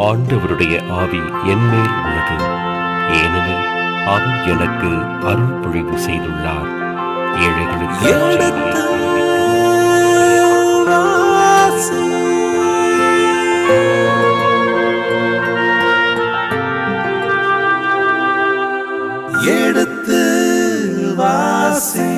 ஆண்டவருடைய ஆவி என்மேல் உள்ளது, ஏனெனில் அவர் எனக்கு அருள் பொழிவு செய்துள்ளார். ஏழைகளுக்கு எடுத்து வாசி.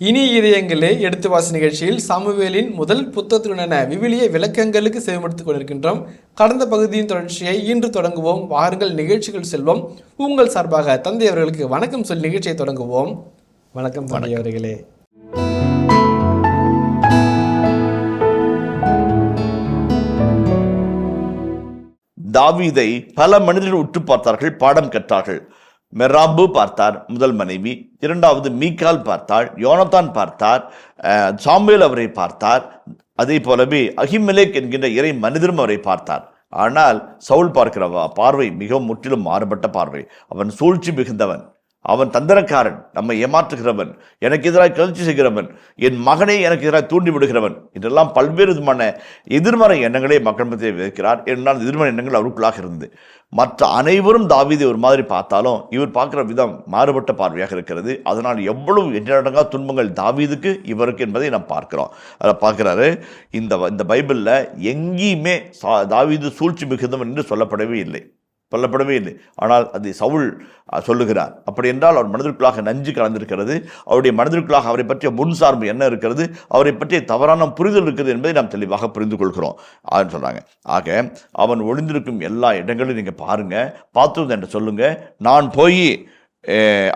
இனி இதயங்களே எடுத்து வாசி நிகழ்ச்சியில் சாமுவேலின் முதல் புத்தகத்துடனான விவிலிய விளக்கங்களுக்கு செவிமடுத்துக் கொண்டிருக்கின்றோம். கடந்த பகுதியின் தொடர்ச்சியை இன்று தொடங்குவோம். வாருங்கள் நிகழ்ச்சிகள் செல்வோம். உங்கள் சார்பாக தந்தை அவர்களுக்கு வணக்கம் சொல்லி நிகழ்ச்சியை தொடங்குவோம். வணக்கம் தந்தை அவர்களே. தாவீதை பல மனிதர்கள் உற்று பார்த்தார்கள், பாடம் கற்றார்கள். மெராபு பார்த்தார், முதல் மனைவி. இரண்டாவது மீகால் பார்த்தார், யோனத்தான் பார்த்தார், சாமுவேல் அவரை பார்த்தார். அதே போலவே அகிமெலேக் என்கின்ற இறை மனிதரும் அவரை பார்த்தார். ஆனால் சவுல் பார்க்கிற பார்வை மிகவும் முற்றிலும் மாறுபட்ட பார்வை. அவன் சூழ்ச்சி மிகுந்தவன், அவன் தந்திரக்காரன், நம்மை ஏமாற்றுகிறவன், எனக்கு எதிராக கிளர்ச்சி செய்கிறவன், என் மகனை எனக்கு எதிராக தூண்டி விடுகிறவன் என்றெல்லாம் பல்வேறு விதமான எதிர்மறை எண்ணங்களை மக்கள் மத்தியில் விதைக்கிறார். என்னால் எதிர்மறை எண்ணங்கள் அவருக்குள்ளாக இருந்தது. மற்ற அனைவரும் தாவீதை ஒரு மாதிரி பார்த்தாலும் இவர் பார்க்குற விதம் மாறுபட்ட பார்வையாக இருக்கிறது. அதனால் எவ்வளவு எண்ணடங்கா துன்பங்கள் தாவீதுக்கு இவருக்கு என்பதை நாம் பார்க்கிறோம். அதை பார்க்குறாரு. இந்த பைபிளில் எங்கேயுமே தாவீது சூழ்ச்சி மிகுந்தவன் என்று சொல்லப்படவே இல்லை. ஆனால் அது சவுல் சொல்லுகிறார். அப்படி என்றால் அவர் மனதிற்குள்ளாக நஞ்சு கலந்திருக்கிறது. அவருடைய மனதிற்குள்ளாக அவரை பற்றிய முன்சார்பு என்ன இருக்கிறது, அவரை பற்றிய தவறான புரிதல் இருக்கிறது என்பதை நாம் தெளிவாக புரிந்து கொள்கிறோம் அப்படின்னு சொல்றாங்க. ஆக அவன் ஒளிந்திருக்கும் எல்லா இடங்களும் நீங்க பாருங்க, பார்த்து என்று சொல்லுங்க. நான் போய்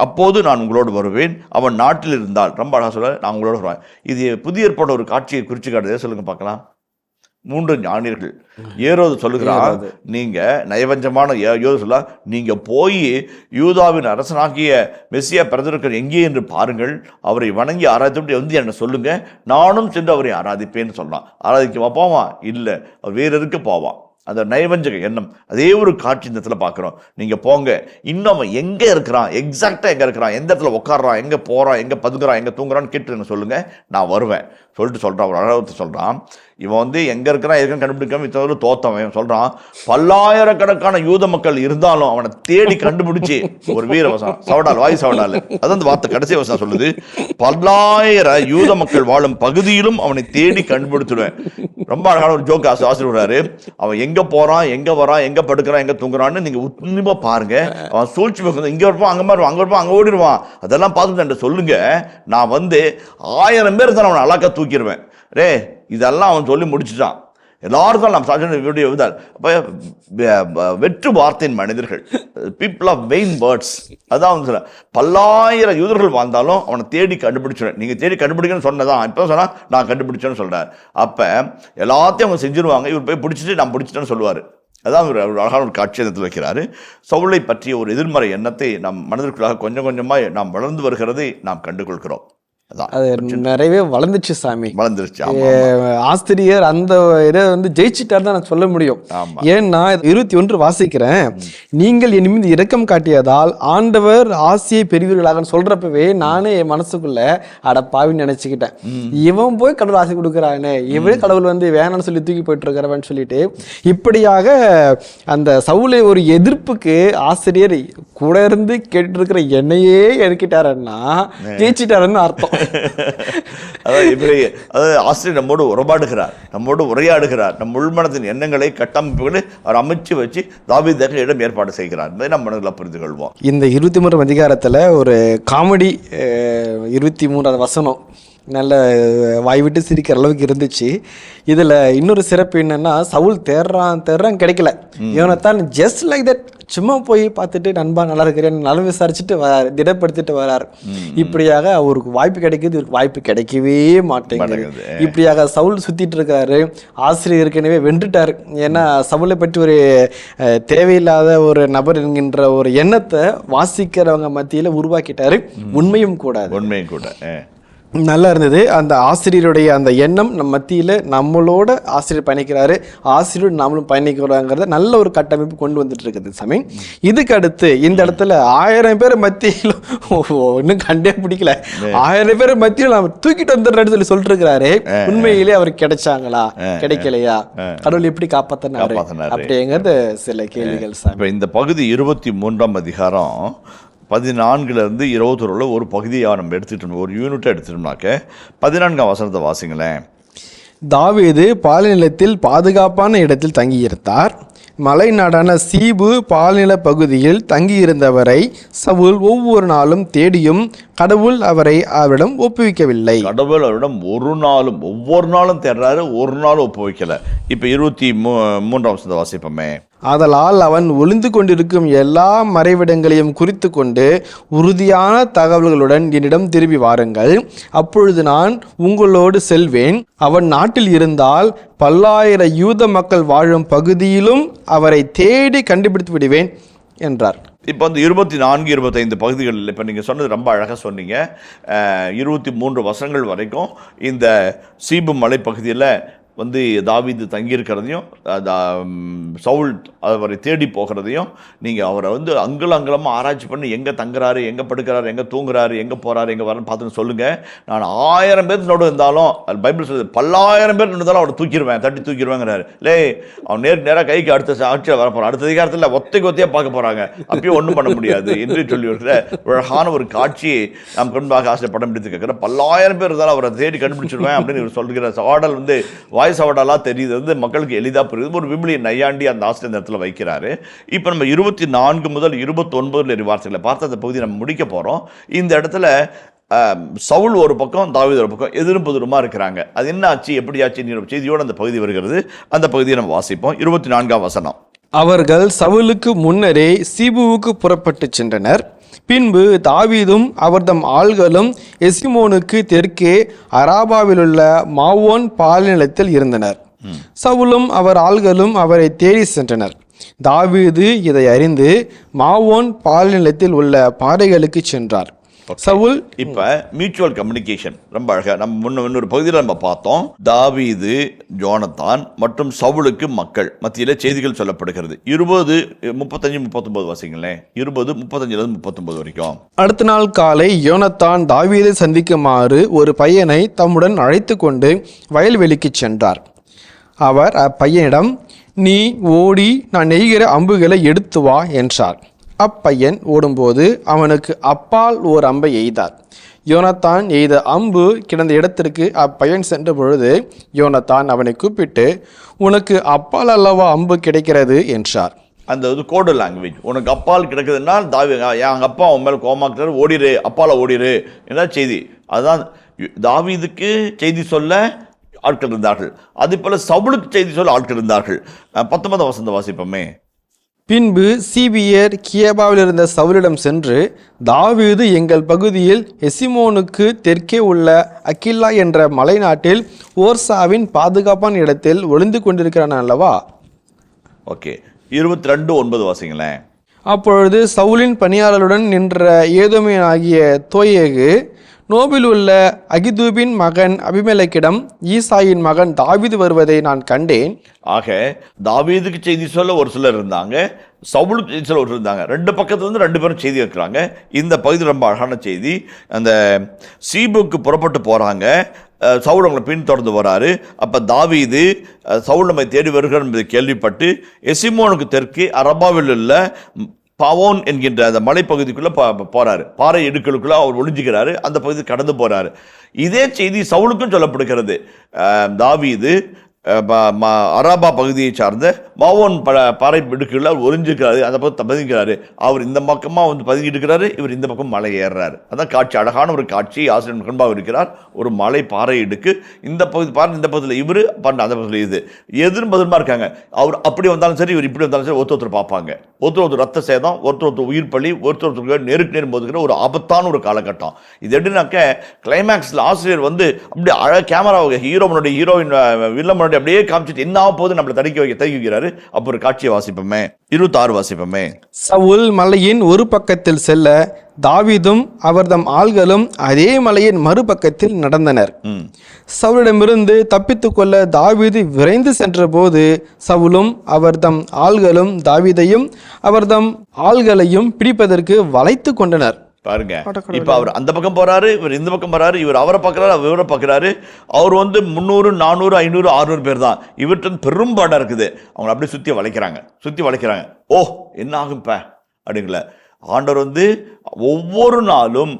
அப்போது நான் உங்களோடு வருவேன். அவன் நாட்டில் இருந்தால், ரொம்ப அழகாக சொல்ல, நான் உங்களோடு வருவேன். இது புதிய ஏற்பாடு ஒரு காட்சியை குறிச்சு காட்டுதே. சொல்லுங்க பார்க்கலாம். 3 ஞானியர்கள். ஏரோது சொல்லுகிறான், நீங்க நயவஞ்சமான யோது சொல்ல, நீங்க போய் யூதாவின் அரசனாகிய மெசியா பிறந்திருக்கிற எங்கே என்று பாருங்கள், அவரை வணங்கி ஆராய்ச்சி வந்து என்ன சொல்லுங்க, நானும் சென்று அவரை ஆராதிப்பேன்னு சொல்றான். ஆராதிக்க போவான் இல்லை, வேற இருக்கு போவான். அந்த நயவஞ்சக எண்ணம். அதே ஒரு காட்சி இந்த இடத்துல பார்க்குறோம். நீங்கள் போங்க, இன்னும் அவன் எங்கே இருக்கிறான், எக்ஸாக்டாக எங்கே இருக்கிறான், எந்த இடத்துல உட்காடுறான், எங்கே போகிறான், எங்கே பதுங்குறான், எங்கே தூங்குறான்னு கேட்டு சொல்லுங்கள், நான் வருவேன் சொல்லிட்டு சொல்கிறான். ஒரு அளவுக்கு சொல்கிறான். இவன் வந்து எங்கே இருக்கிறான் எதுக்கும் கண்டுபிடிக்காம இத்தனை தோத்தவன் சொல்கிறான். பல்லாயிரக்கணக்கான யூத மக்கள் இருந்தாலும் அவனை தேடி கண்டுபிடிச்சி ஒரு வீர வசனம், சவடால் வாய் சவடால், அதான் அந்த வார்த்தை கடைசி வசனம் சொல்லுது. 10,000 யூத மக்கள் வாழும் பகுதியிலும் அவனை தேடி கண்டுபிடிச்சிடுவேன். ரொம்ப அழகான ஒரு ஜோக்கு ஆசிரியர். அவன் எங்க போறான், எங்க வரான், எங்க படுக்கிறான், எங்க தூங்குறான்னு நீங்க உன்னிப்பா பாருங்க. அவன் சூழ்ச்சி இங்க இருப்பான், அங்க இருப்பான், அங்க இருப்பான், அங்க ஓடிடுவான். அதெல்லாம் பார்த்துட்டு சொல்லுங்க, நான் வந்து 1000 பேர் தான் அவனை அழகா தூக்கிடுவேன். ரே இதெல்லாம் அவன் சொல்லி முடிச்சுட்டான். எல்லாருக்கும் நாம் சாட்சி வெற்று வார்த்தையின் மனிதர்கள், பீப்புள் ஆஃப் வெயின் வேர்ட்ஸ். அதான் சொல்ல, 10,000 யூதர்கள் வாழ்ந்தாலும் அவனை தேடி கண்டுபிடிச்சிடுவேன். நீங்க தேடி கண்டுபிடிக்கணும்னு சொன்னதான், இப்போ சொன்னா நான் கண்டுபிடிச்சேன்னு சொல்றாரு. அப்ப எல்லாத்தையும் அவங்க செஞ்சிருவாங்க, இவர் போய் பிடிச்சிட்டு நான் பிடிச்சிட்டேன்னு சொல்லுவாரு. அதான் ஒரு அழகான ஒரு காட்சி இடத்தில் வைக்கிறாரு. சவுலை பற்றிய ஒரு எதிர்மறை எண்ணத்தை நம் மனதிற்குள்ளாக கொஞ்சம் கொஞ்சமாக நாம் வளர்ந்து வருகிறதை நாம் கண்டுகொள்கிறோம். அது நிறையவே வளர்ந்துச்சு சாமி, வளர்ந்துருச்சு. ஆசிரியர் அந்த இதை வந்து ஜெயிச்சுட்டார் தான் நான் சொல்ல முடியும். ஏன்னா 21 வாசிக்கிறேன். நீங்கள் என் மீது இரக்கம் காட்டியதால் ஆண்டவர் ஆசியை பெறுவீர்களாக சொல்றப்பவே நானே என் மனசுக்குள்ள அட பாவின்னு நினைச்சுக்கிட்டேன். இவன் போய் கடவுள் ஆசை கொடுக்குறானே, இவன் கடவுள் வந்து வேணான்னு சொல்லி தூக்கி போயிட்டு இருக்கிறவன் சொல்லிட்டு இப்படியாக அந்த சவுலை ஒரு எதிர்ப்புக்கு ஆசிரியர் கூட இருந்து கேட்டு இருக்கிற என்னையே எடுக்கிட்டாருன்னா ஜெயிச்சிட்டாருன்னு அர்த்தம். ஆசிரியர் நம்மோடு உறவாடுகிறார், நம்மோடு உரையாடுகிறார், நம் உள்மனத்தின் எண்ணங்களை கட்டமைப்புகளை அவர் அமைச்சு வச்சு தாவீதுக்கு இடம் ஏற்பாடு செய்கிறார் என்பதை நம்ம மனதில் புரிந்து கொள்வோம். இந்த 23 அதிகாரத்தில் ஒரு காமெடி 23வது வசனம் நல்ல வாய் விட்டு சிரிக்கிற அளவுக்கு இருந்துச்சு. இதில் இன்னொரு சிறப்பு என்னன்னா, சவுல் தேடுறான் கிடைக்கல. யோனத்தான் ஜஸ்ட் லைக் தட் சும்மா போய் பார்த்துட்டு நண்பா நல்லா இருக்கிறேன் நலம் விசாரிச்சுட்டு வராரு, திடப்படுத்திட்டு வராரு. இப்படியாக அவருக்கு வாய்ப்பு கிடைக்குது, இவருக்கு வாய்ப்பு கிடைக்கவே மாட்டேங்குது. இப்படியாக சவுல் சுத்திட்டு இருக்காரு. ஆசிரியர் ஏற்கனவே வென்றுட்டாரு. ஏன்னா சவுலை பற்றி ஒரு தேவையில்லாத ஒரு நபர் என்கின்ற ஒரு எண்ணத்தை வாசிக்கிறவங்க மத்தியில உருவாக்கிட்டாரு. உண்மையும் கூட நல்லா இருந்தது. அந்த ஆசிரியருடைய அந்த எண்ணம் நம்ம மத்தியில் நம்மளோட ஆசிரியர் பயணிக்கிறாரு, ஆசிரியர் நாமளும் பயணிக்கிறாங்கிறத நல்ல ஒரு கட்டமைப்பு கொண்டு வந்துட்டு இருக்குது சாமி. இதுக்கு அடுத்து இந்த இடத்துல 1000 பேர் மத்தியில் இன்னும் கண்டே பிடிக்கல, 1000 பேர் மத்தியில் நம்ம தூக்கிட்டு வந்துடுறேன்னு சொல்லி சொல்லிட்டு இருக்கிறாரு. உண்மையிலே அவருக்கு கிடைச்சாங்களா கிடைக்கலையா, கடவுள் எப்படி காப்பாத்தினாரு அப்படிங்கிறது சில கேள்விகள் சாமி. இந்த பகுதி 23ஆம் அதிகாரம் 14 21 ஒரு பகுதியாக நம்ம எடுத்துட்டோம், ஒரு யூனிட்டை எடுத்துட்டோம்னாக்க 14ஆம் வசனத்தை வாசிங்களேன். தாவீது பாலைநிலத்தில் பாதுகாப்பான இடத்தில் தங்கியிருந்தார். மலைநாடான சீபு பால்நில பகுதியில் தங்கியிருந்தவரை சவுல் ஒவ்வொரு நாளும் தேடியும் கடவுள் அவரிடம் ஒப்புவிக்கவில்லை. கடவுள் அவரிடம் ஒவ்வொரு நாளும் தேடுறாரு, ஒரு நாளும் ஒப்புவிக்கல. இப்ப 23ஆம் வசனத்தை வாசிப்போமே. ஆதலால் அவன் ஒளிந்து கொண்டிருக்கும் எல்லா மறைவிடங்களையும் குறித்து கொண்டு உறுதியான தகவல்களுடன் என்னிடம் திரும்பி வாருங்கள், அப்பொழுது நான் உங்களோடு செல்வேன். அவன் நாட்டில் இருந்தால் 10,000 யூத மக்கள் வாழும் பகுதியிலும் அவரை தேடி கண்டுபிடித்து விடுவேன் என்றார். இப்போ வந்து 24, 25 பகுதிகளில் இப்போ நீங்கள் சொன்னது ரொம்ப அழகாக சொன்னீங்க. 23 வசனங்கள் வரைக்கும் இந்த சீபு மலைப்பகுதியில் வந்து தாவீது தங்கியிருக்கிறதையும் சவுல் அவரை தேடி போகிறதையும் நீங்கள் அவரை வந்து அங்கலமாக ஆராய்ச்சி பண்ணி எங்கே தங்குறாரு, எங்கே படுக்கிறாரு, எங்கே தூங்குறாரு, எங்கே போகிறாரு, எங்கே வரன்னு பார்த்துன்னு சொல்லுங்கள். நான் 1000 பேர் இருந்தாலும் அது பைபிள் சொல்லுது 10,000 பேர் இருந்தாலும் அவரை தட்டி தூக்கிடுவேங்கிறாரு. லே அவன் நேராக கைக்கு அடுத்த ஆட்சியில் வரப்போகிறான், அடுத்த அதிகாரத்தில் ஒத்தையாக பார்க்க போகிறாங்க, அப்பயும் ஒன்றும் பண்ண முடியாது என்று சொல்லி இருக்கிற அழகான ஒரு காட்சியை நாம் கொண்டாக ஆசை படம் பிடித்து கேட்குறேன். 10,000 பேர் இருந்தாலும் அவரை தேடி கண்டுபிடிச்சிடுவேன் அப்படின்னு சொல்கிற ஆடல் வந்து வாய்ஸ் அவடாலாம் தெரியுது, வந்து மக்களுக்கு எளிதாக புரியுது. ஒரு விபிலியை நையாண்டி அந்த ஆசிரியர் நேரத்தில் வைக்கிறாரு. இப்போ நம்ம 24 முதல் 29 வார்த்தைகளை பார்த்து அந்த பகுதியை நம்ம முடிக்க போகிறோம். இந்த இடத்துல சவுல் ஒரு பக்கம், தாவீது ஒரு பக்கம், எதிரும் புதிருமா இருக்கிறாங்க. அது என்ன ஆச்சு, எப்படி ஆச்சு செய்தியோடு அந்த பகுதி வருகிறது. அந்த பகுதியை நம்ம வாசிப்போம். 24ஆம் வசனம். அவர்கள் சவுலுக்கு முன்னரே சீபுவுக்கு புறப்பட்டு சென்றனர். பின்பு தாவீதும் அவர்தம் ஆள்களும் எசிமோனுக்கு தெற்கே அராபாவிலுள்ள மாவோன் பாலைநிலத்தில் இருந்தனர். சவுலும் அவர் ஆள்களும் அவரை தேடி சென்றனர். தாவீது இதை அறிந்து மாவோன் பாலைநிலத்தில் உள்ள பாறைகளுக்கு சென்றார். சவுல் இப்ப மியூச்சுவல் கம்யூனிகேஷன் ரொம்ப அழகா நம்ம இன்னொரு பகுதியில் நம்ம பார்த்தோம். தாவீது, யோனத்தான் மற்றும் சவுலுக்கு மக்கள் மத்தியில செய்திகள் சொல்லப்படுகிறது. 20, 35, 39 வாசிங்களேன். 20, 35 39 வரைக்கும். அடுத்த நாள் காலை யோனத்தான் தாவீதை சந்திக்குமாறு ஒரு பையனை தம்முடன் அழைத்து கொண்டு வயல்வெளிக்கு சென்றார். அவர் அப்பையனிடம், நீ ஓடி நான் நெய்கிற அம்புகளை எடுத்து வா என்றார். அப்பையன் ஓடும்போது அவனுக்கு அப்பால் ஓர் அம்பை எய்தார். யோனத்தான் எய்த அம்பு கிடந்த இடத்திற்கு அப்பையன் சென்ற பொழுது யோனத்தான் அவனை கூப்பிட்டு, உனக்கு அப்பால் அல்லவா அம்பு கிடைக்கிறது என்றார். அந்த கோடு லாங்குவேஜ், உனக்கு அப்பால் கிடைக்குதுன்னா எங்கள் அப்பா உன் மேலே கோமாக்கிறார், ஓடிரு, அப்பால ஓடிரு என்ன செய்தி. அதுதான் தாவீதுக்கு செய்தி சொல்ல ஆட்கள் இருந்தார்கள், அதே போல சவுலுக்கு செய்தி சொல்ல ஆட்கள் இருந்தார்கள். 19ஆம் வசனத்தை வாசிப்போமே. பின்பு சீபியர் கியபாவில் இருந்த சவுலிடம் சென்று, தாவீது எங்கள் பகுதியில் எசிமோனுக்கு தெற்கே உள்ள அக்கில்லா என்ற மலை நாட்டில் ஓர்சாவின் பாதுகாப்பான இடத்தில் ஒளிந்து கொண்டிருக்கிறான் அல்லவா. ஓகே, 22:9 வாசிங்களேன். அப்பொழுது சவுலின் பணியாளருடன் நின்ற ஏதோமியனாகிய தோயேகு நோபில் உள்ள அகிதூபின் மகன் அபிமெலக்கிடம், ஈசாயின் மகன் தாவீது வருவதை நான் கண்டேன். ஆக தாவீதுக்கு செய்தி சொல்ல ஒரு சிலர் இருந்தாங்க, சவுலுக்கு செய்தி சொல்ல ஒரு இருந்தாங்க. ரெண்டு பக்கத்துல 2 பேரும் செய்தி வைக்கிறாங்க. இந்த பகுதி ரொம்ப அழகான செய்தி. அந்த சீபுக்கு புறப்பட்டு போறாங்க. சவுல் அவங்களை பின்தொடர்ந்து வராரு. அப்போ தாவீது சவுல் நம்மை தேடி வருகிறார் என்பதை கேள்விப்பட்டு எசிமோனுக்கு தெற்கு அரபாவில் உள்ள பாவோன் என்கின்ற அந்த மலைப்பகுதிக்குள்ளே போகிறாரு. பாறை இடுக்களுக்குள்ளே அவர் ஒளிஞ்சுக்கிறாரு. அந்த பகுதி கடந்து போகிறாரு. இதே செய்தி சவுலுக்கும் சொல்லப்படுகிறது. தாவீது அரபா பகுதியை சார்ந்த மாவோன் பாறை இடுக்குள்ள அவர் ஒளிஞ்சிருக்கிறாரு. அந்த பக்கம் பதுங்கிறாரு. அவர் இந்த பக்கமாக வந்து பதுங்கிட்டு இருக்கிறாரு, இவர் இந்த பக்கம் மலை ஏறுறாரு. அதான் காட்சி, அழகான ஒரு காட்சி. ஆசிரியர் கண்பாக இருக்கிறார். ஒரு மலை பாறை இடுக்கு, இந்த பகுதி பாருங்க, இந்த பகுதியில் இவர் பண்ண, அந்த பகுதியில் இது எதிரும் பதிலுமா இருக்காங்க. அவர் அப்படி வந்தாலும் சரி, இவர் இப்படி வந்தாலும் சரி, ஒருத்தர் பார்ப்பாங்க. ஒருத்தர் ரத்த சேதம், ஒருத்தர் உயிர் பலி, ஒருத்தர் நெருக்கு நேரம் போதுக்கிற ஒரு ஆபத்தான ஒரு காலகட்டம். இது எப்படின்னாக்க கிளைமேக்ஸில் ஆசிரியர் வந்து அப்படி அழகாக கேமராவை ஹீரோயினுடைய வில்லமனுடைய அப்படியே காமிச்சிட்டு என்ன ஆக போகுது நம்மளை தடுக்கி வைக்கிறாரு. அப்போ ஒரு காட்சியை வாசிப்போமே, 26 வாசிப்போமே. சவுல் மலையின் ஒரு பக்கத்தில் செல்ல தாவீதும் அவர்தம் ஆள்களும் அதே மலையின் மறுபக்கத்தில் நடந்தனர். சவுலிடமிருந்து தப்பித்துக் கொள்ள தாவீது விரைந்து சென்றபோது சவுலும் அவர்தம் ஆள்களும் தாவீதையும் அவர்தம் ஆள்களையும் பிடிப்பதற்கு வளைத்து கொண்டனர். பாருங்க, இப்ப அவர் அந்த பக்கம் போறாரு, இவர் இந்த பக்கம் போறாரு, இவர் அவரை பார்க்கிறாரு, அவர் இவரை பார்க்கிறாரு. அவர் 300 400 500 600 பேர் தான், இவர்கிட்ட பெரும்பாடம் இருக்குது. அவங்க அப்படியே சுத்தி வளைக்கிறாங்க. ஓ என்ன ஆகும் இப்ப அப்படிங்கள. ஆண்டவர் ஒவ்வொரு நாளும்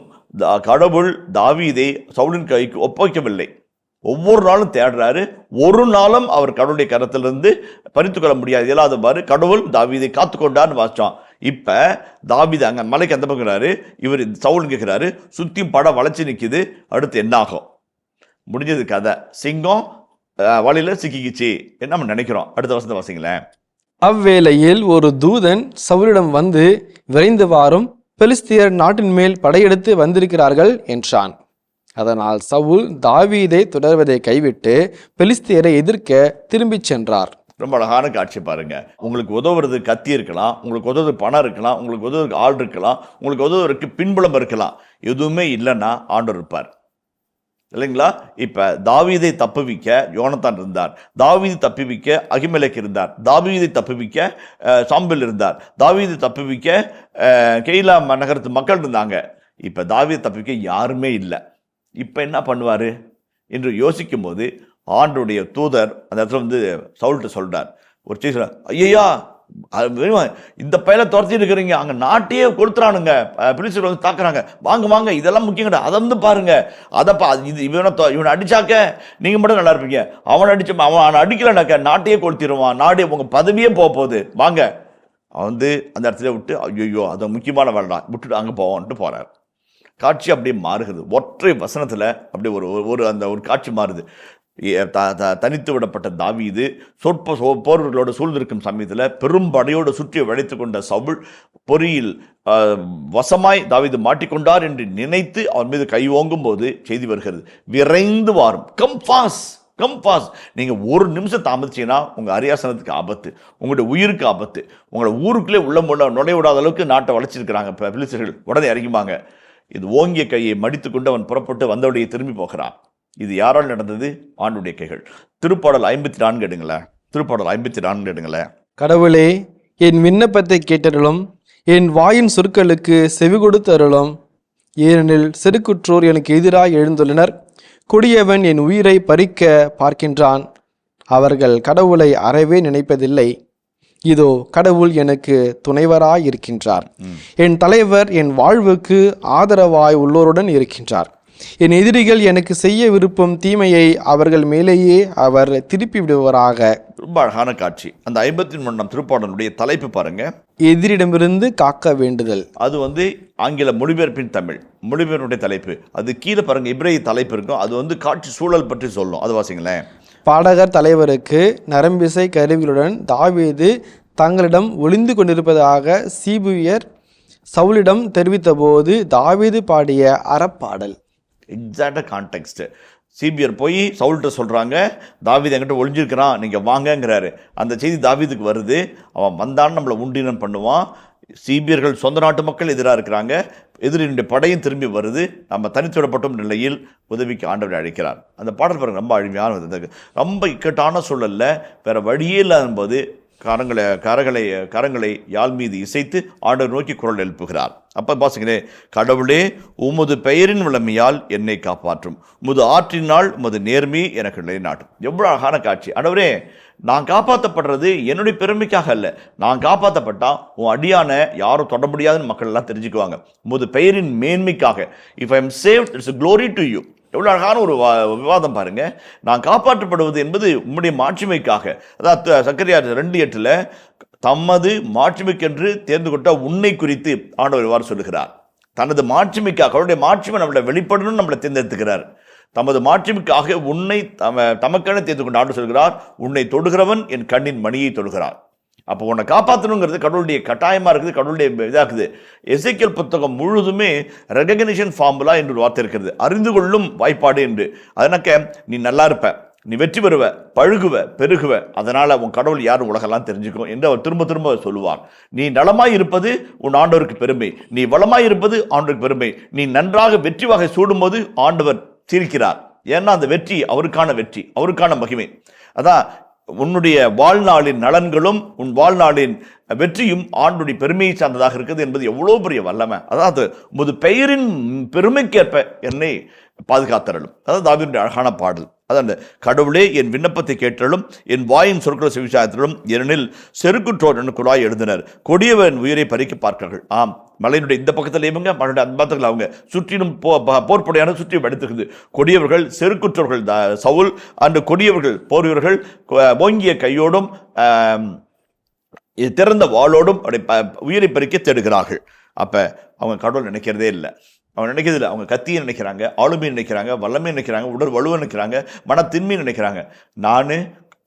கடவுள் தாவீதை சவுலின் கைக்கு ஒப்படைக்கவில்லை. ஒவ்வொரு நாளும் தேடுறாரு. ஒரு நாளும் அவர் கடவுளுடைய கரத்திலிருந்து பறித்து கொள்ள முடியாது, இயலாதவாறு கடவுள் தாவீதை காத்து கொண்டார்னு வாசிச்சோம். இப்ப தாவீது அங்க மலைக்கு அந்த பக்கிறாரு, இவர் சவுல் கேட்கிறாரு, சுத்தி படம் வளைச்சு நிக்குது. அடுத்து என்ன ஆகும்? முடிஞ்சது கதை. சிங்கம் வழியில சிக்கிக்கிச்சு என்ன நம்ம நினைக்கிறோம். அடுத்த வருஷத்தை வாசிங்களேன். அவ்வேளையில் ஒரு தூதன் சவுலிடம் வந்து, விரைந்து வாரும், பெலிஸ்தியர் நாட்டின் மேல் படையெடுத்து வந்திருக்கிறார்கள் என்றான். அதனால் சவுல் தாவீதை தொடர்வதை கைவிட்டு பெலிஸ்தியரை எதிர்க்க திரும்பிச் சென்றார். ரொம்ப அழகான காட்சி பாருங்க. உங்களுக்கு உதவுறது கத்தி இருக்கலாம், உங்களுக்கு உதவுறது பணம் இருக்கலாம், உங்களுக்கு உதவுறதுக்கு ஆள் இருக்கலாம், உங்களுக்கு உதவுறதுக்கு பின்புலம் இருக்கலாம். எதுவுமே இல்லைன்னா ஆண்டவர் இருப்பார் இல்லைங்களா? இப்ப தாவீதை தப்புவிக்க யோனத்தான் இருந்தார், தாவீதை தப்புவிக்க அகிமெலேக் இருந்தார், தாவீதை தப்புவிக்க சாம்பல் இருந்தார், தாவீதை தப்புவிக்க கெய்லா நகரத்து மக்கள் இருந்தாங்க. இப்ப தாவீதை தப்புவிக்க யாருமே இல்லை. இப்ப என்ன பண்ணுவாரு என்று யோசிக்கும் போது ஆண்டவருடைய தூதர் அந்த இடத்துல சவுல்கிட்ட சொல்றார். ஒரு செய்தி சொல்றார், ஐயா இந்த பையனை துரத்தி இருக்கிறீங்க, அங்க நாட்டையே கொளுத்துறானுங்க, பிலிஸ்தீர் தாக்குறாங்க, வாங்க இதெல்லாம் முக்கியம் கிடையாது, அதை பாருங்க, இவனை அடிச்சாக்க நீங்க மட்டும் நல்லா இருப்பீங்க, அவன் அடிக்கலனாக்க நாட்டையே கொளுத்திடுவான், நாடே உங்க பதவியே போகுது, வாங்க. அவன் அந்த இடத்துல விட்டு ஐயோ அது முக்கியமான வேண்டாம் விட்டுட்டு அங்க போவான்ட்டு போறார். காட்சி அப்படியே மாறுகிறது. ஒற்றை வசனத்துல அப்படியே ஒரு காட்சி மாறுது. தனித்து விடப்பட்ட தாவீது சொற்ப போர்களோடு சூழ்ந்திருக்கும் சமயத்தில் பெரும்படையோடு சுற்றி வளைத்து கொண்ட சவுல் பொறியில் வசமாய் தாவீது மாட்டிக்கொண்டார் என்று நினைத்து அவர் மீது கை ஓங்கும் போது செய்தி வருகிறது, விரைந்து வாரும், கம் பாஸ். நீங்க ஒரு நிமிஷம் தாமதிச்சீங்கன்னா உங்க அரியாசனத்துக்கு ஆபத்து, உங்களுடைய உயிருக்கு ஆபத்து. உங்களை ஊருக்குள்ளே நுழைய விடாத அளவுக்கு நாட்டை வளைச்சிருக்கிறாங்க பிலிஸ்தீர்கள், உடனே இறங்கிவாங்க. இது ஓங்கிய கையை மடித்து கொண்டு அவன் புறப்பட்டு வந்தவுடைய திரும்பி போகிறான். இது யாரால் நடந்தது? ஆண்டுடைய கைகள். திருப்பாடல் 54 எடுங்களேன். திருப்பாடல் 54 எடுங்களேன். கடவுளே, என் விண்ணப்பத்தை கேட்டருளும், என் வாயின் சொற்களுக்கு செவி கொடுத்தருளும். ஏனெனில் செருக்குற்றோர் எனக்கு எதிராக எழுந்துள்ளனர், கொடியவன் என் உயிரை பறிக்க பார்க்கின்றான். அவர்கள் கடவுளை அறவே நினைப்பதில்லை. இதோ கடவுள் எனக்கு துணைவராய் இருக்கின்றார். என் தலைவர் என் வாழ்வுக்கு ஆதரவாய் உள்ளோருடன் இருக்கின்றார். என் எதிரிகள் எனக்கு செய்ய விருப்பம் தீமையை அவர்கள் மேலேயே அவர் திருப்பி விடுவராக. ரொம்ப அழகான காட்சி. அந்த 53ஆம் திருப்பாடலுடைய தலைப்பு பாருங்க, எதிரிடமிருந்து காக்க வேண்டுதல். அது ஆங்கில மொழிபெயர்ப்பின் தமிழ் மொழிபெயர்ப்புடைய தலைப்பு. அது கீழே பாருங்க இப்ரேய தலைப்பு இருக்கும். அது காட்சி சூழல் பற்றி சொல்லும். அது வாசிங்களேன். பாடகர் தலைவருக்கு நரம்பிசை கருவிகளுடன் தாவீது தங்களிடம் ஒளிந்து கொண்டிருப்பதாக சீபியர் சவுலிடம் தெரிவித்த போது தாவீது பாடிய அறப்பாடல். எக்ஸாக்டா கான்டெக்ஸ்ட். சீபியர் போய் சவுல்கிட்ட சொல்றாங்க, தாவீது என்கிட்ட ஒளிஞ்சிருக்கிறான், நீங்க வாங்கங்கிறாரு. அந்த செய்தி தாவீதுக்கு வருது. அவன் வந்தான்னு நம்மளை உண்டினம் பண்ணுவான். சீபியர்கள் சொந்த நாட்டு மக்கள் எதிராக இருக்கிறாங்க, எதிரினுடைய படையும் திரும்பி வருது. நம்ம தனித்துவிடப்பட்ட நிலையில் உதவிக்கு ஆண்டவரை அழைக்கிறார். அந்த பாடல் பாருங்க, ரொம்ப அழிமையான, ரொம்ப இக்கட்டான சூழல்ல வேற வழியே இல்லாத கரங்களை யாழ் மீது இசைத்து ஆண்டவர் நோக்கி குரல் எழுப்புகிறார். அப்ப பாசுங்களே, கடவுளே உமது பெயரின் வல்லமையால் என்னை காப்பாற்றும், உமது ஆற்றினால் உமது நேர்மை எனக்கு நிலைநாட்டும். எவ்வளவு அழகான காட்சி. ஆண்டவரே, நான் காப்பாற்றப்படுறது என்னுடைய பெருமைக்காக அல்ல, நான் காப்பாற்றப்பட்டா உன் அடியான யாரும் தொட முடியாதுன்னு மக்கள் எல்லாம் தெரிஞ்சுக்குவாங்க. உமது பெயரின் மேன்மைக்காக. If I am saved it's a glory to you. எவ்வளோ அழகான ஒரு விவாதம் பாருங்க. நான் காப்பாற்றப்படுவது என்பது உம்முடைய மாட்சிமைக்காக. அதாவது சக்கரியா 2:8 தமது மாட்சிமைக்கென்று தேர்ந்து கொண்ட உன்னை குறித்து ஆண்டவர் இவ்வாறு சொல்லுகிறார். தனது மாட்சிமைக்காக, அவருடைய மாட்சிமை நம்மளை வெளிப்படணும்னு நம்மளை தேர்ந்தெடுத்துக்கிறார். தமது மாட்சிமைக்காக உன்னை தமக்கென தேர்ந்து கொண்டு ஆண்டு சொல்கிறார், உன்னை தொடுகிறவன் என் கண்ணின் மணியை தொடுகிறார். அப்போ உன்னை காப்பாற்றணுங்கிறது கடவுளுடைய கட்டாயமாக இருக்குது, கடவுளுடைய இதாகுது. எசேக்கியேல் புத்தகம் முழுதுமே ரெகக்னிஷன் ஃபார்முலா என்று ஒரு வார்த்தை இருக்கிறது, அறிந்து கொள்ளும் வாய்ப்பாடு என்று. அதனாக்க நீ நல்லா இருப்ப, நீ வெற்றி பெறுவ, பழுகுவ, பெருகுவ, அதனால உன் கடவுள் யார் உலகெல்லாம் தெரிஞ்சுக்கும் என்று அவர் திரும்ப திரும்ப சொல்லுவார். நீ நலமாய் இருப்பது உன் ஆண்டவருக்கு பெருமை, நீ வளமாய் இருப்பது ஆண்டவருக்கு பெருமை. நீ நன்றாக வெற்றி வகை சூடும்போது ஆண்டவர் சிரிக்கிறார். ஏன்னா அந்த வெற்றி அவருக்கான வெற்றி, அவருக்கான மகிமை. அதான் உன்னுடைய வாழ்நாளின் நலன்களும் உன் வாழ்நாளின் வெற்றியும் ஆண்டுடைய பெருமையை சார்ந்ததாக இருக்குது என்பது எவ்வளோ பெரிய வல்லமை. அதாவது உமது பெயரின் பெருமைக்கேற்ப என்னை பாதுகாத்தரலும். அதாவது தாவீதுடைய அழகான பாடல். அதான் கடவுளே என் விண்ணப்பத்தை கேட்டலும், என் வாயின் சொற்களை செவிசாய்த்தலும், ஏனெனில் செருக்குற்றோர் என்று குழாய் எழுதினர், கொடியவன் உயிரை பறிக்க பார்க்கிறார்கள். ஆம், மலையினுடைய இந்த பக்கத்தில் இவங்க, மலையுடைய அந்த பக்கத்தில் அவங்க, சுற்றிலும் போர்ப்படையான சுற்றி எடுத்துக்குது. கொடியவர்கள், செருக்குற்றவர்கள் சவுல், அந்த கொடியவர்கள் போர் வீரர்கள் ஓங்கிய கையோடும் திறந்த வாளோடும் உயிரை பறிக்க தேடுகிறார்கள். அப்போ அவங்க கடவுள் நினைக்கிறதே இல்லை. அவங்க நினைக்கிறதில்லை. அவங்க கத்தியை நினைக்கிறாங்க, ஆளுமையை நினைக்கிறாங்க, வல்லமை நினைக்கிறாங்க, உடல் வலுவை நினைக்கிறாங்க, மனத்தின்மையை நினைக்கிறாங்க. நான்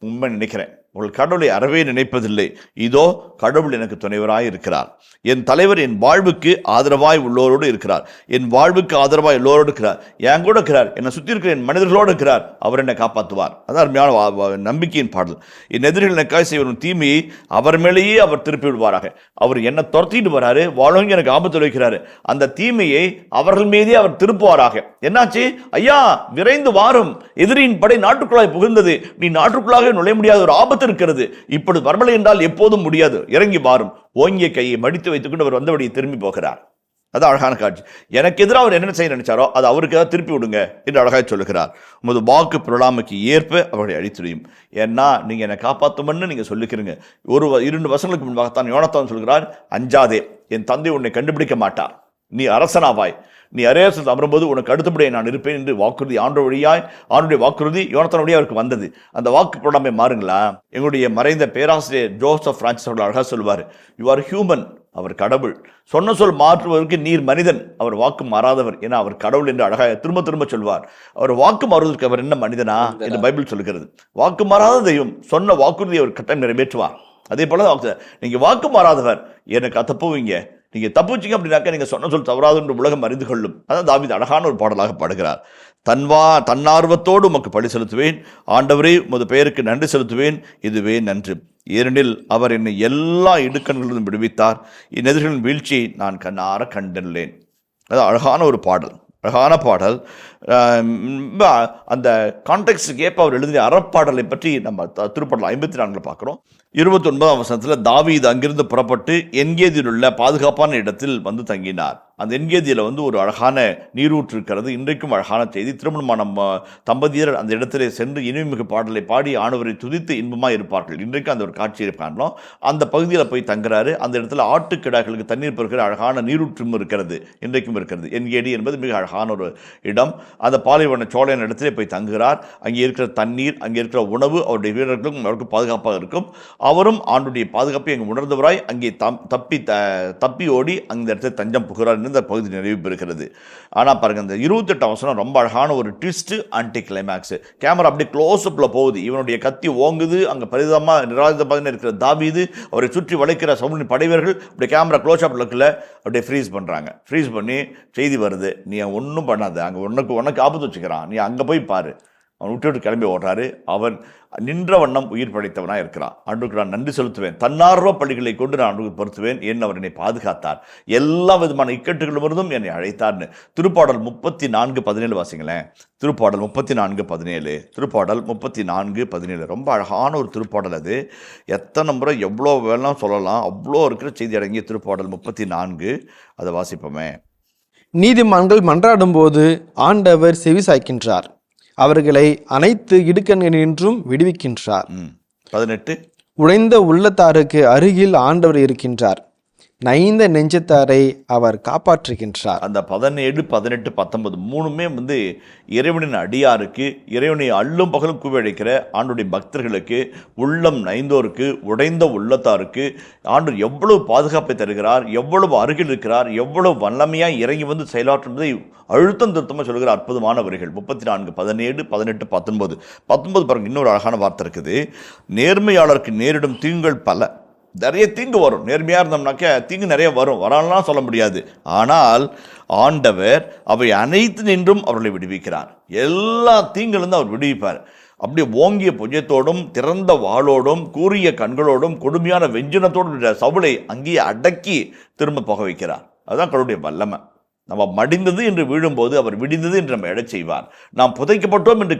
உண்மை நினைக்கிறேன், உங்கள் கடவுளை அறவே நினைப்பதில்லை. இதோ கடவுள் எனக்கு துணைவராய் இருக்கிறார். என் தலைவர் என் வாழ்வுக்கு ஆதரவாய் உள்ளோரோடு இருக்கிறார். என் வாழ்வுக்கு ஆதரவாய் எல்லோரோடு இருக்கிறார். என் கூட இருக்கிறார். என்னை சுற்றி இருக்கிற என் மனிதர்களோடு இருக்கிறார். அவர் என்னை காப்பாற்றுவார். அதான் அருமையான நம்பிக்கையின் பாடல். என் எதிரிகள் எனக்காய் செய்வரும் தீமையை அவர் மேலேயே அவர் திருப்பி விடுவாராக. அவர் என்னை துரத்திட்டு வராரு, வாழவங்க எனக்கு ஆபத்து வைக்கிறாரு. அந்த தீமையை அவர்கள் மீதே அவர் திருப்புவாராக. என்னாச்சு? ஐயா விரைந்து வாரும், எதிரியின் படை நாட்டுக்குள்ளாய் புகுந்தது, நீ நாட்டுக்குள்ளாக நுழைய முடியாத ஒரு ஆபத்து இருக்கிறது. இப்பொழுது வரவில்லை என்றால் எப்போதும் முடியாது, இறங்கி வாரும். ஓங்கிய கையை மடித்து வைத்துக்கொண்டு அவர் வந்தபடியை திரும்பி போகிறார். அது அழகான காட்சி. எனக்கு எதிராக அவர் என்ன செய்ய நினைச்சாரோ அதை அவருக்கு ஏதாவது திருப்பி விடுங்க என்று அழகாக சொல்லுகிறார். உமது வாக்கு பிறழாமைக்கு ஏற்ப அவர்களை அழித்துடையும். ஏன்னா நீங்க என்னை காப்பாற்றும்னு நீங்க சொல்லிக்கிறீங்க. 2 வருஷங்களுக்கு முன்பாகத்தான் யோனத்தான் சொல்கிறார், அஞ்சாதே, என் தந்தை உன்னை கண்டுபிடிக்க மாட்டார், நீ அரசனாவாய், நீ அரேசத்தில் அமரும்போது உனக்கு அடுத்தபடியே நான் இருப்பேன் என்று வாக்குறுதி ஆண்டுடைய வாக்குறுதி யோனத்தான் வழியாக அவருக்கு வந்தது. அந்த வாக்கு போடாமல் மாறுங்களா? எங்களுடைய மறைந்த பேராசிரியர் ஜோசப் பிரான்சிஸ் அவர்கள் அழகாக சொல்வார், யூ ஆர் ஹியூமன், அவர் கடவுள். சொன்ன சொல் மாற்றுவதற்கு நீர் மனிதன், அவர் வாக்கு மாறாதவர், ஏன்னா அவர் கடவுள் என்று அழகாக திரும்ப திரும்ப சொல்வார். அவர் வாக்கு மாறுவதற்கு அவர் என்ன மனிதனா என்று பைபிள் சொல்லுகிறது. வாக்கு மாறாத தெய்வம், சொன்ன வாக்குறுதியை அவர் கட்டாயம் நிறைவேற்றுவார். அதே போல நீங்க வாக்கு மாறாதவர், எனக்கு தப்புவீங்க, நீங்க தப்புச்சிங்க அப்படின்னாக்க நீங்க சொன்ன சொல் தவறாது என்று உலகம் அறிந்து கொள்ளும். அதான் தாவீது அழகான ஒரு பாடலாக பாடுகிறார். தன்னார்வத்தோடு உமக்கு பழி செலுத்துவேன், ஆண்டவரே உமது பெயருக்கு நன்றி செலுத்துவேன், இதுவே நன்று. ஏனெனில் அவர் என்னை எல்லா இடுக்கண்களிலும் விடுவித்தார், என் எதிரிகளின் வீழ்ச்சியை நான் கண்ணார கண்டுள்ளேன். அது அழகான ஒரு பாடல், அழகான பாடல். அந்த கான்டெக்ஸ்டுக்கு ஏற்ப அவர் எழுதிய அறப்பாடலை பற்றி நம்ம திருப்பாடல் 54 பார்க்குறோம். 29ஆம் வசனத்தில் தாவீது அங்கிருந்து புறப்பட்டு என்கேதியில் உள்ள பாதுகாப்பான இடத்தில் வந்து தங்கினார். அந்த என்கேதியில் ஒரு அழகான நீரூற்று இருக்கிறது. இன்றைக்கும் அழகான செய்தி. திருமணமான தம்பதியர் அந்த இடத்திலே சென்று இனிமிகு பாடலை பாடி ஆண்டவரை துதித்து இன்பமாக இருப்பார்கள். இன்றைக்கும் அந்த ஒரு காட்சியை காணலாம். அந்த பகுதியில் போய் தங்குறாரு. அந்த இடத்துல ஆட்டுக்கிடாய்களுக்கு தண்ணீர் பெறுகிற அழகான நீரூற்றும் இருக்கிறது, இன்றைக்கும் இருக்கிறது. என்கேடி என்பது மிக அழகான ஒரு இடம். அந்த பாலைவன சோழன் இடத்திலே போய் தங்குகிறார். அங்கே இருக்கிற தண்ணீர், அங்கே இருக்கிற உணவு அவருடைய வீரர்களுக்கும் அவருக்கு பாதுகாப்பாக இருக்கும். அவரும் ஆண்டுடைய பாதுகாப்பை அங்கே உணர்ந்தவராய் அங்கே தப்பி ஓடி அந்த இடத்துல தஞ்சம் புகிறார். இந்த பகுதி நிறைவு பெறுகிறது. ஆனால் பாருங்க, இந்த 28ஆம் வசனம் ரொம்ப அழகான ஒரு ட்விஸ்ட், ஆன்டி கிளைமேக்ஸ். கேமரா அப்படியே க்ளோஸ் அப்ல போகுது. இவனுடைய கத்தி ஓங்குது. அங்கே பரிதமாக நிராயுதபாணியாக இருக்கிற தாவீது, அவரை சுற்றி வளைக்கிற சவுலின் படைவர்கள் அப்படியே கேமரா க்ளோஸ் அப்ல இருக்குல்ல அப்படியே ஃப்ரீஸ் பண்ணுறாங்க. ஃப்ரீஸ் பண்ணி செய்தி வருது, நீ ஒன்றும் பண்ணாத, அங்கே உனக்கு ஆபத்து வச்சுக்கிறான், நீ அங்கே போய் பாரு. அவன் விட்டு கிளம்பி ஓடுறாரு. அவன் நின்ற வண்ணம் உயிர் படைத்தவனாக இருக்கிறான். ஆண்டுக்கு நான் நன்றி செலுத்துவேன், தன்னார்வ பள்ளிகளை கொண்டு நான் ஆண்டுக்கு பொருத்துவேன், ஏன் அவர் என்னை பாதுகாத்தார், எல்லா விதமான இக்கட்டுகளிலிருந்தும் என்னை அழைத்தார்னு. திருப்பாடல் 34:17 வாசிங்களேன். திருப்பாடல் 34:17. திருப்பாடல் 34:17 ரொம்ப அழகான ஒரு திருப்பாடல். அது எத்தனை முறை எவ்வளோ வேணாலும் சொல்லலாம், அவ்வளோ இருக்கிற செய்தி அடங்கிய திருப்பாடல் 34. அதை வாசிப்போமே. நீதிமான்கள் மன்றாடும் போது ஆண்டவர் செவி சாய்க்கின்றார், அவர்களை அனைத்து இடுக்கண்களினின்றும் விடுவிக்கின்றார். 18. உடைந்த உள்ளத்தாருக்கு அருகில் ஆண்டவர் இருக்கின்றார், நைந்த நெஞ்சத்தாரை அவர் காப்பாற்றுகின்றார். அந்த 17, 18, 19 மூணுமே இறைவனின் அடியாருக்கு, இறைவனை அள்ளும் பகலும் கூவழைக்கிற ஆண்டுடைய பக்தர்களுக்கு, உள்ளம் நைந்தோருக்கு, உடைந்த உள்ளத்தாருக்கு ஆண்டு எவ்வளவு பாதுகாப்பை தருகிறார், எவ்வளவு அருகில் இருக்கிறார், எவ்வளவு வல்லமையாக இறங்கி செயலாற்றுவதை அழுத்தம் திருத்தமாக சொல்கிற அற்புதமான வரிகள். 34, 17, 18, 19 பாருங்க. இன்னொரு அழகான வார்த்தை இருக்குது. நேர்மையாளருக்கு நேரிடும் தீங்குகள் பல. நிறைய தீங்கு வரும். நேர்மையாக இருந்தோம்னாக்க தீங்கு நிறைய வரும், வராலாம் சொல்ல முடியாது. ஆனால் ஆண்டவர் அவை அனைத்து நின்றும் அவர்களை விடுவிக்கிறார். எல்லா தீங்கிலிருந்து அவர் விடுவிப்பார். அப்படியே ஓங்கிய புஜத்தோடும் திறந்த வாளோடும் கூரிய கண்களோடும் கொடுமையான வெஞ்சினத்தோடும் சவுலை அங்கேயே அடக்கி திரும்ப போக வைக்கிறார். அதுதான் கடவுளுடைய வல்லமை. நம்ம மடிந்தது என்று வீழும்போது அவர் விடிந்தது என்று நம்ம எடச் செய்வார். நாம் புதைக்கப்பட்டோம் என்று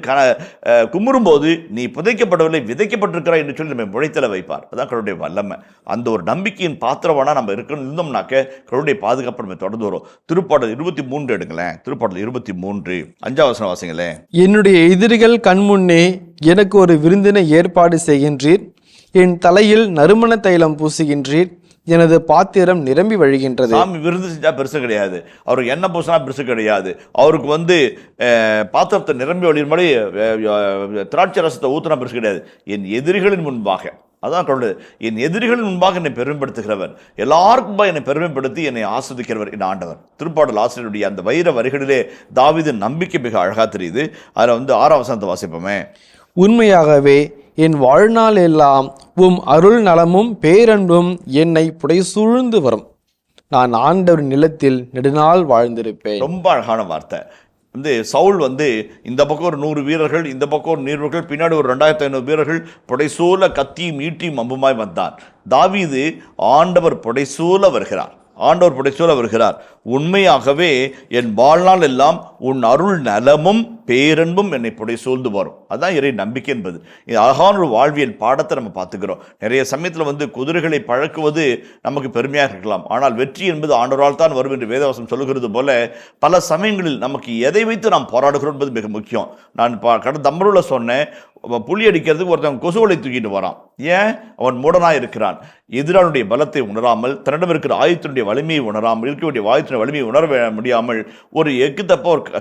குமுறும்போது நீ புதைக்கப்படவில்லை, விதைக்கப்பட்டிருக்கிறாய் என்று சொல்லி நம்ம முளைத்தல வைப்பார். அதான் கடவுளுடைய வல்லமை. அந்த ஒரு நம்பிக்கையின் பாத்திரவானா நம்ம இருந்தோம்னாக்க கடவுளுடைய பாதுகாப்பு நம்ம தொடர்ந்து வரும். திருப்பாடல் 23 எடுங்களேன். திருப்பாடல் 23 5ஆம் வசனம் வாசிங்களேன். என்னுடைய எதிரிகள் கண்முன்னே எனக்கு ஒரு விருந்தினை ஏற்பாடு செய்கின்றீர், என் தலையில் நறுமண தைலம் பூசுகின்றீர், எனது பாத்திரம் நிரம்பி வழிகின்றது. சாமி விருந்து செஞ்சா பெருசு கிடையாது, அவருக்கு என்ன பூசினா பெருசு கிடையாது, அவருக்கு பாத்திரத்தை நிரம்பி வழியும் மாதிரி திராட்சை ரசத்தை ஊத்துனா பெருசு கிடையாது. என் எதிரிகளின் முன்பாக, அதான் சொல்றது, என் எதிரிகளின் முன்பாக என்னை பெருமைப்படுத்துகிறவர், எல்லாருக்கும் என்னை பெருமைப்படுத்தி என்னை ஆஸ்வதிக்கிறவர் என் ஆண்டவர். திருப்பாடல் ஆசிரியருடைய அந்த வைர வரிகளிலே தாவீது நம்பிக்கை மிக அழகா தெரியுது. அதில் 6ஆம் வசனத்தை வாசிப்போமே. உண்மையாகவே என் வாழ்நாள் எல்லாம் உம் அருள் நலமும் பேரன்பும் என்னை புடைசூழ்ந்து வரும், நான் ஆண்டவர் நிலத்தில் நெடுநாள் வாழ்ந்திருப்பேன். ரொம்ப அழகான வார்த்தை. சவுல் இந்த பக்கம் ஒரு 100 வீரர்கள், இந்த பக்கம் ஒரு 100 வீரர்கள், பின்னாடி ஒரு 2500 வீரர்கள் புடைசூல கத்தியும் ஈட்டியும் அம்புமாய் வந்தான். தாவீது ஆண்டவர் புடைசூல வருகிறார், ஆண்டவர் புடைசூல வருகிறார். உண்மையாகவே என் வாழ்நாள் எல்லாம் உன் அருள் நலமும் பேரன்பும் என்னை புடைசூழ்ந்து வரும். அதுதான் இறை நம்பிக்கை என்பது. இது அழகான ஒரு வாழ்வியல் பாடத்தை நம்ம பார்த்துக்கிறோம். நிறைய சமயத்தில் குதிரைகளை பழக்குவது நமக்கு பெருமையாக இருக்கலாம், ஆனால் வெற்றி என்பது ஆண்டவரால் தான் வரும் என்று வேதவசம் சொல்லுகிறது போல பல சமயங்களில் நமக்கு எதை வைத்து நாம் போராடுகிறோம் என்பது மிக முக்கியம். நான் கடந்த தம்பரூரில் சொன்னேன், புலி அடிக்கிறதுக்கு ஒருத்தன் கொசுவலை தூக்கிட்டு வரான். ஏன்? அவன் மூடனாக இருக்கிறான். எதிராளுடைய பலத்தை உணராமல், தன்னிடம் இருக்கிற ஆயுதத்தினுடைய வலிமையை உணராமல், இருக்கக்கூடிய ஆயுதத்தினுடைய வலிமையை உணர முடியாமல் ஒரு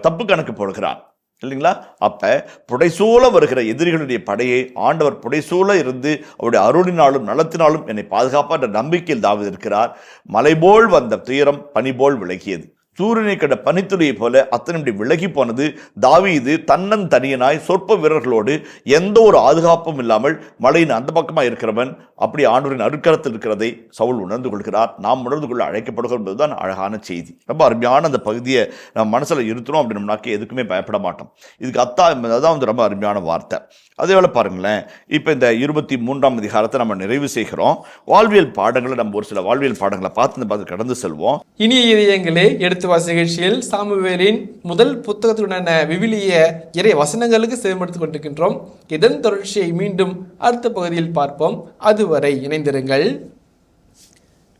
தப்பு கணக்கு போடுகிறான் இல்லைங்களா? அப்ப புடைசூழ வருகிற எதிரிகளுடைய படையை ஆண்டவர் புடைசூழ இருந்து அவருடைய அருளினாலும் நலத்தினாலும் என்னை பாதுகாப்பார் என்ற நம்பிக்கையில் தாவீது இருக்கிறார். மலை போல் வந்த துயரம் பனி போல் விலகியது. சூரியனை கண்ட பனித்துளியை போல அத்தனை விலகி போனது. தாவீது தன்னன் தனியனாய் சொற்ப வீரர்களோடு எந்த ஒரு ஆதுகாப்பும் இல்லாமல் மலையின் அந்த பக்கமாக இருக்கிறவன் அப்படி ஆண்டவரின் அருட்கரத்தில் இருக்கிறதை சவுல் உணர்ந்து கொள்கிறார். நாம் உணர்ந்து கொள்ள அழைக்கப்படுகிறோம் என்பதுதான் அழகான செய்தி. ரொம்ப அருமையான அந்த பகுதியை நம்ம மனசில் இருத்தணும் அப்படின்னம்னாக்க எதுக்குமே பயப்பட மாட்டோம். இதுக்கு அதான் ரொம்ப அருமையான வார்த்தை. அதே வேளை பாருங்களேன், இப்போ இந்த 23ஆம் அதிகாரத்தை நம்ம நிறைவு செய்கிறோம். வாழ்வியல் பாடங்களை நம்ம ஒரு சில வாழ்வியல் பாடங்களை பார்த்து கடந்து செல்வோம். இனிய இதயங்களே, எடுத்து வாசி நிகழ்ச்சியில் சாமுவேலின் முதல் புத்தகத்துடனான விவிலிய இறை வசனங்களுக்கு செயல்படுத்திக் கொண்டிருக்கின்றோம். இதன் தொடர்ச்சியை மீண்டும் அடுத்த பகுதியில் பார்ப்போம். அதுவரை இணைந்திருங்கள்.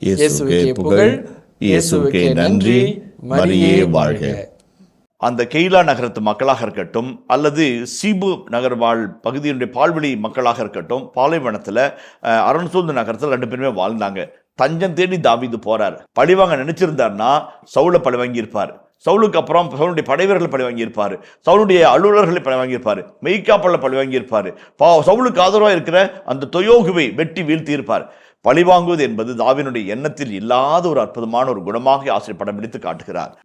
இயேசுவுக்கே புகழ், இயேசுவுக்கே நன்றி, மரியே வாழ்க. அந்த கெய்லா நகரத்து மக்களாக இருக்கட்டும் அல்லது சீபு நகர் பகுதியினுடைய பால்வெளி மக்களாக இருக்கட்டும், பாலைவனத்தில் அரண்சூழ்ந்த நகரத்தில் 2 பேருமே வாழ்ந்தாங்க. தஞ்சம் தேடி தாவீது போறார். பழிவாங்க நினைச்சிருந்தார்னா சவுலை பழி வாங்கியிருப்பார். சவுலுக்கு அப்புறம் சவுளுடைய படைவர்களை பழி வாங்கியிருப்பார். சவுளுடைய அலுவலர்களை பழி வாங்கியிருப்பார். மெய்காப்பல்ல பழி வாங்கியிருப்பார். சவுலுக்கு ஆதரவாக இருக்கிற அந்த தொயோகுவை வெட்டி வீழ்த்தியிருப்பார். பழிவாங்குவது என்பது தாவீதுடைய எண்ணத்தில் இல்லாத ஒரு அற்புதமான ஒரு குணமாக ஆசிரியர் படம் பிடித்து காட்டுகிறார்.